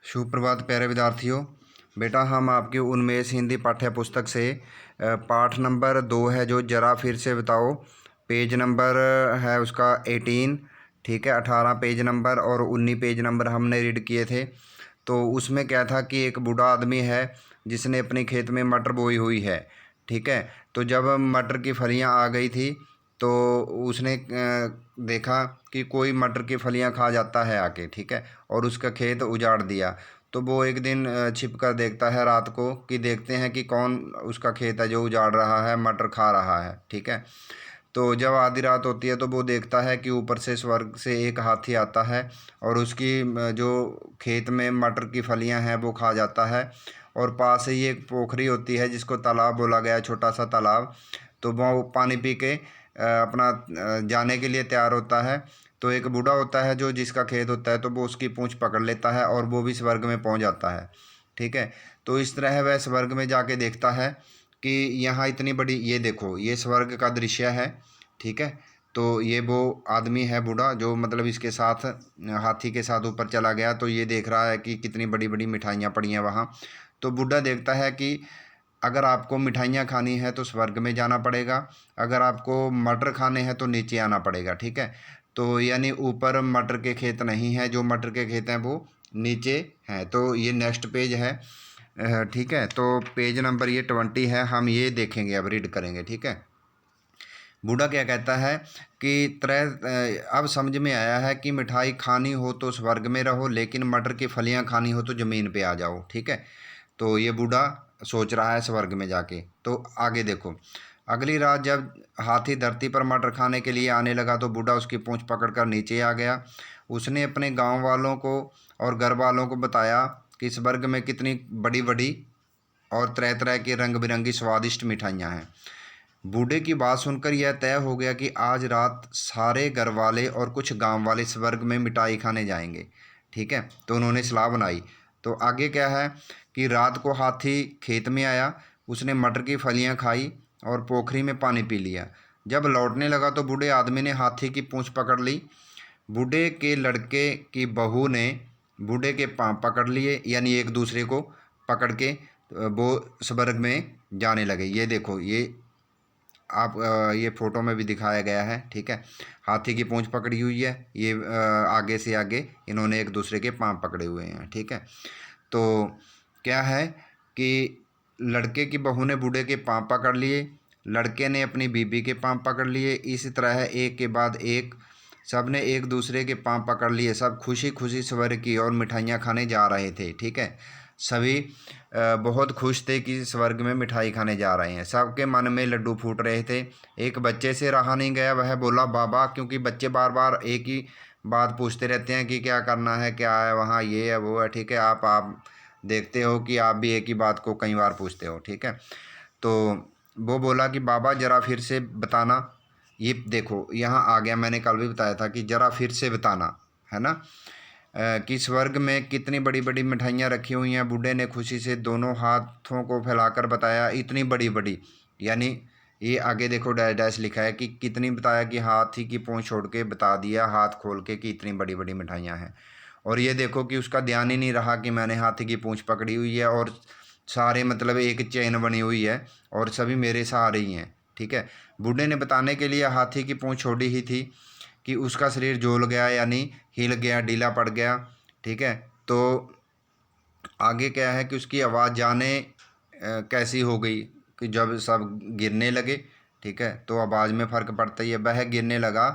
सुप्रभात प्यारे विद्यार्थियों। बेटा हम आपके उन्मेष हिंदी पाठ्य पुस्तक से पाठ नंबर 2 है जो जरा फिर से बताओ। पेज नंबर है उसका 18। ठीक है, 18 पेज नंबर और 19 पेज नंबर हमने रीड किए थे। तो उसमें क्या था कि एक बूढ़ा आदमी है जिसने अपने खेत में मटर बोई हुई है। ठीक है, तो जब मटर की फलियां आ गई थी तो उसने देखा कि कोई मटर की फलियां खा जाता है आके। ठीक है, और उसका खेत उजाड़ दिया। तो वो एक दिन छिप कर देखता है रात को कि देखते हैं कि कौन उसका खेत है जो उजाड़ रहा है, मटर खा रहा है। ठीक है, तो जब आधी रात होती है तो वो देखता है कि ऊपर से स्वर्ग से एक हाथी आता है और उसकी जो खेत में मटर की फलियां हैं वो खा जाता है। और पास ही एक पोखरी होती है जिसको तालाब बोला गया है, छोटा सा तालाब। तो वो पानी पी के अपना जाने के लिए तैयार होता है। तो एक बूढ़ा होता है जो जिसका खेत होता है तो वो उसकी पूंछ पकड़ लेता है और वो भी स्वर्ग में पहुंच जाता है। ठीक है, तो इस तरह वह स्वर्ग में जाके देखता है कि यहाँ इतनी बड़ी, ये देखो ये स्वर्ग का दृश्य है। ठीक है, तो ये वो आदमी है बूढ़ा जो मतलब इसके साथ हाथी के साथ ऊपर चला गया। तो ये देख रहा है कि कितनी बड़ी बड़ी मिठाइयाँ पड़ी हैं वहाँ। तो बूढ़ा देखता है कि अगर आपको मिठाइयाँ खानी है तो स्वर्ग में जाना पड़ेगा, अगर आपको मटर खाने हैं तो नीचे आना पड़ेगा। ठीक है, तो यानी ऊपर मटर के खेत नहीं हैं, जो मटर के खेत हैं वो नीचे हैं। तो ये नेक्स्ट पेज है। ठीक है, तो पेज नंबर ये 20 है, हम ये देखेंगे अब रीड करेंगे। ठीक है, बूढ़ा क्या कहता है कि अब समझ में आया है कि मिठाई खानी हो तो स्वर्ग में रहो, लेकिन मटर की फलियां खानी हो तो ज़मीन पे आ जाओ। ठीक है, तो ये बूढ़ा सोच रहा है स्वर्ग में जाके। तो आगे देखो, अगली रात जब हाथी धरती पर मटर खाने के लिए आने लगा तो बूढ़ा उसकी पूंछ पकड़कर नीचे आ गया। उसने अपने गांव वालों को और घर वालों को बताया कि स्वर्ग में कितनी बड़ी बड़ी और तरह तरह की रंग बिरंगी स्वादिष्ट मिठाइयाँ हैं। बूढ़े की बात सुनकर यह तय हो गया कि आज रात सारे घर वाले और कुछ गांव वाले स्वर्ग में मिठाई खाने जाएंगे। ठीक है, तो उन्होंने सलाह बनाई। तो आगे क्या है कि रात को हाथी खेत में आया, उसने मटर की फलियां खाई और पोखरी में पानी पी लिया। जब लौटने लगा तो बूढ़े आदमी ने हाथी की पूंछ पकड़ ली। बूढ़े के लड़के की बहू ने बूढ़े के पाँव पकड़ लिए, यानी एक दूसरे को पकड़ के वो स्वर्ग में जाने लगे। ये देखो, ये आप ये फ़ोटो में भी दिखाया गया है। ठीक है, हाथी की पूंछ पकड़ी हुई है, ये आगे से आगे इन्होंने एक दूसरे के पाँव पकड़े हुए हैं। ठीक है, तो क्या है कि लड़के की बहू ने बूढ़े के पाँव पकड़ लिए, लड़के ने अपनी बीबी के पाँव पकड़ लिए। इसी तरह एक के बाद एक सब ने एक दूसरे के पाँव पकड़ लिए। सब खुशी खुशी स्वर्ग की और मिठाइयाँ खाने जा रहे थे। ठीक है, सभी बहुत खुश थे कि स्वर्ग में मिठाई खाने जा रहे हैं। सबके मन में लड्डू फूट रहे थे। एक बच्चे से रहा नहीं गया, वह बोला बाबा, क्योंकि बच्चे बार बार एक ही बात पूछते रहते हैं कि क्या करना है, क्या है वहाँ, ये है वो है। ठीक है, आप देखते हो कि आप भी एक ही बात को कई बार पूछते हो। ठीक है, तो वो बोला कि बाबा ज़रा फिर से बताना। ये देखो यहाँ आ गया, मैंने कल भी बताया था कि ज़रा फिर से बताना, है ना। कि स्वर्ग में कितनी बड़ी बड़ी मिठाइयाँ रखी हुई हैं। बूढ़े ने खुशी से दोनों हाथों को फैलाकर बताया, इतनी बड़ी बड़ी, यानी ये आगे देखो डैश डैश लिखा है कि कितनी, बताया कि हाथी की पूंछ छोड़ के बता दिया हाथ खोल के कि इतनी बड़ी बड़ी मिठाइयाँ हैं। और ये देखो कि उसका ध्यान ही नहीं रहा कि मैंने हाथी की पूंछ पकड़ी हुई है और सारे मतलब एक चेन बनी हुई है और सभी मेरे सहारे ही हैं। ठीक है, बूढ़े ने बताने के लिए हाथी की पूंछ छोड़ी ही थी कि उसका शरीर झूल गया, यानी हिल गया, ढीला पड़ गया। ठीक है, तो आगे क्या है कि उसकी आवाज़ जाने कैसी हो गई कि जब सब गिरने लगे। ठीक है, तो आवाज़ में फ़र्क पड़ता ही है। वह गिरने लगा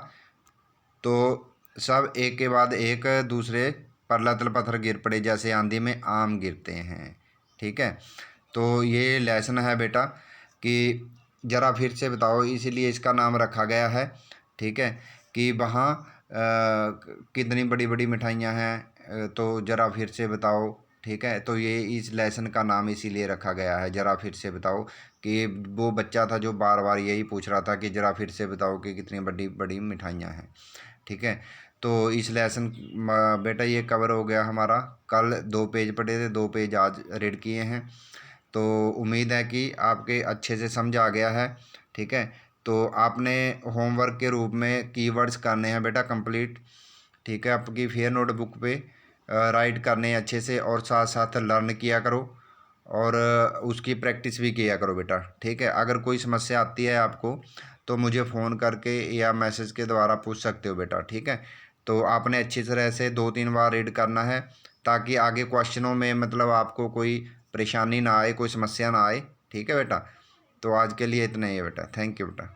तो सब एक के बाद एक दूसरे पर लतल पत्थर गिर पड़े जैसे आंधी में आम गिरते हैं। ठीक है, तो ये लेसन है बेटा कि ज़रा फिर से बताओ, इसीलिए इसका नाम रखा गया है। ठीक है, कि वहाँ कितनी बड़ी बड़ी मिठाइयाँ हैं, तो ज़रा फिर से बताओ। ठीक है, तो ये इस लेसन का नाम इसीलिए रखा गया है, ज़रा फिर से बताओ। कि वो बच्चा था जो बार बार यही पूछ रहा था कि ज़रा फिर से बताओ कि कितनी बड़ी बड़ी मिठाइयाँ हैं। ठीक है, तो इस लेसन बेटा ये कवर हो गया हमारा। कल 2 पेज पढ़े थे, 2 पेज आज रीड किए हैं। तो उम्मीद है कि आपके अच्छे से समझ आ गया है। ठीक है, तो आपने होमवर्क के रूप में कीवर्ड्स करने हैं बेटा कंप्लीट। ठीक है, आपकी फेयर नोटबुक पे राइट करने अच्छे से, और साथ साथ लर्न किया करो और उसकी प्रैक्टिस भी किया करो बेटा, ठीक है। अगर कोई समस्या आती है आपको तो मुझे फ़ोन करके या मैसेज के द्वारा पूछ सकते हो बेटा, ठीक है। तो आपने अच्छी तरह से 2-3 बार रीड करना है ताकि आगे क्वेश्चनों में मतलब आपको कोई परेशानी ना आए, कोई समस्या ना आए, ठीक है बेटा। तो आज के लिए इतना ही है बेटा, थैंक यू बेटा।